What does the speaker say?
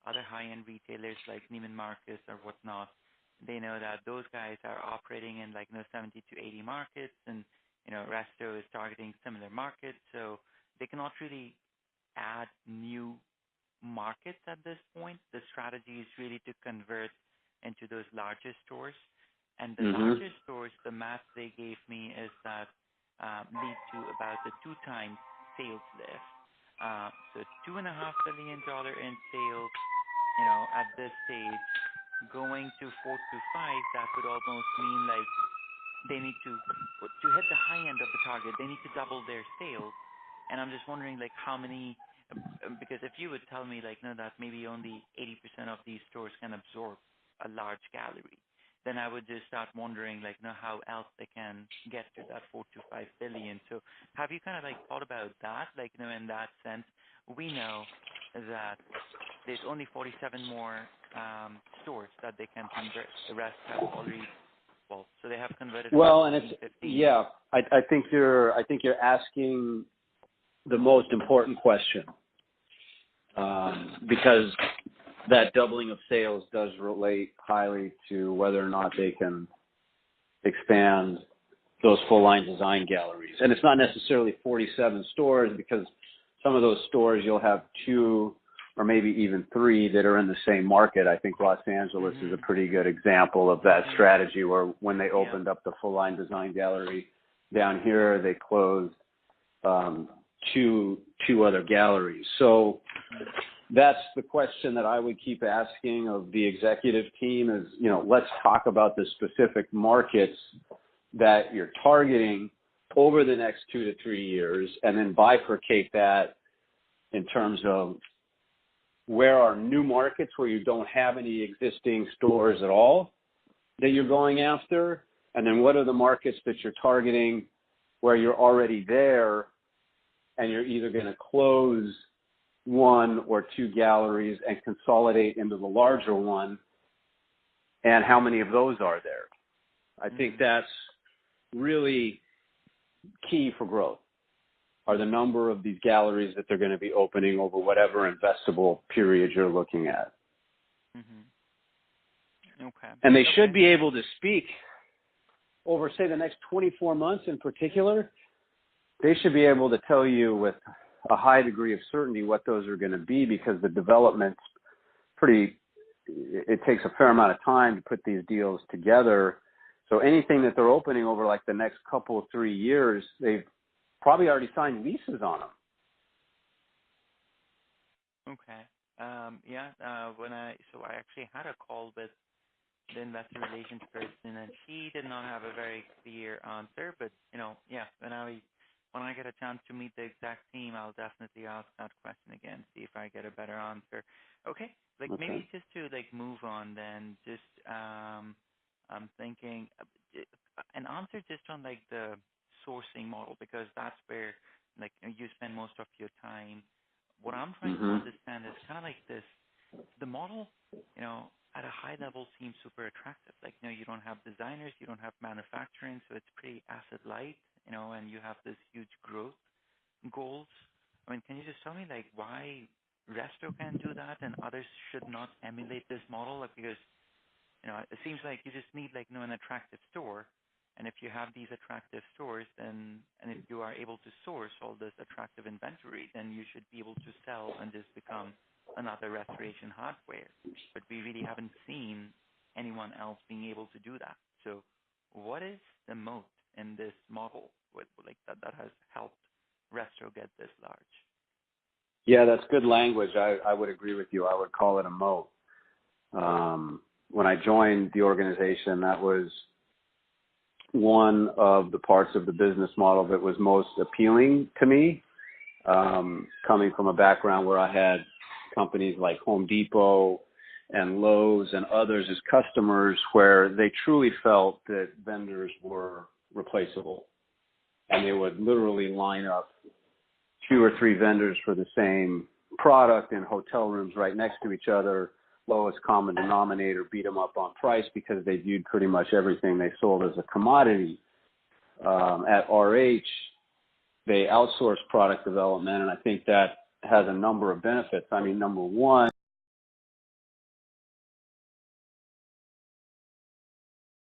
other high-end retailers like Neiman Marcus or whatnot, they know that those guys are operating in 70 to 80 markets, and Resto is targeting similar markets, so they cannot really add new markets at this point. The strategy is really to convert into those larger stores. And the larger stores, the math they gave me is that lead to about a 2 times sales lift. So $2.5 billion in sales, at this stage, going to 4 to 5, that would almost mean they need to hit the high end of the target, they need to double their sales. And I'm just wondering how many, because if you would tell me no, that maybe only 80% of these stores can absorb a large gallery, then I would just start wondering how else they can get to that 4 to 5 billion. So have you kind of thought about that? In that sense, we know that there's only 47 more stores that they can convert. The rest have already, so they have converted. Well, and it's 15. I think you're asking the most important question, because that doubling of sales does relate highly to whether or not they can expand those full-line design galleries. And it's not necessarily 47 stores, because some of those stores you'll have 2 or maybe even 3 that are in the same market. I think Los Angeles is a pretty good example of that strategy, where when they opened up the full-line design gallery down here, they closed two other galleries. So that's the question that I would keep asking of the executive team is, let's talk about the specific markets that you're targeting over the next 2 to 3 years, and then bifurcate that in terms of where are new markets where you don't have any existing stores at all that you're going after, and then what are the markets that you're targeting where you're already there and you're either going to close 1 or 2 galleries and consolidate into the larger one, and how many of those are there? I think that's really key for growth, are the number of these galleries that they're going to be opening over whatever investable period you're looking at. Okay. And they should be able to speak over, say, the next 24 months in particular. They should be able to tell you with a high degree of certainty what those are going to be, because the development's it takes a fair amount of time to put these deals together. So anything that they're opening over the next couple of 3 years, they've probably already signed leases on them. Okay. I actually had a call with the investor relations person, and she did not have a very clear answer. But when I get a chance to meet the exact team, I'll definitely ask that question again, see if I get a better answer. Okay. Maybe just to move on then. Just I'm thinking an answer just on the sourcing model, because that's where you spend most of your time. What I'm trying to understand is kind of this, the model, at a high level seems super attractive. You don't have designers, you don't have manufacturing, so it's pretty asset light, and you have this huge growth goals. I mean, can you just tell me why Resto can do that and others should not emulate this model? Because it seems like you just need an attractive store. And if you have these attractive stores, and if you are able to source all this attractive inventory, then you should be able to sell and just become another restoration hardware. But we really haven't seen anyone else being able to do that. So what is the moat in this model that has helped Resto get this large? Yeah, that's good language. I would agree with you. I would call it a moat. When I joined the organization, that was one of the parts of the business model that was most appealing to me, coming from a background where I had companies like Home Depot and Lowe's and others as customers, where they truly felt that vendors were replaceable, and they would literally line up 2 or 3 vendors for the same product in hotel rooms right next to each other, lowest common denominator, beat them up on price because they viewed pretty much everything they sold as a commodity. At RH, they outsource product development, and I think that has a number of benefits. I mean, number one,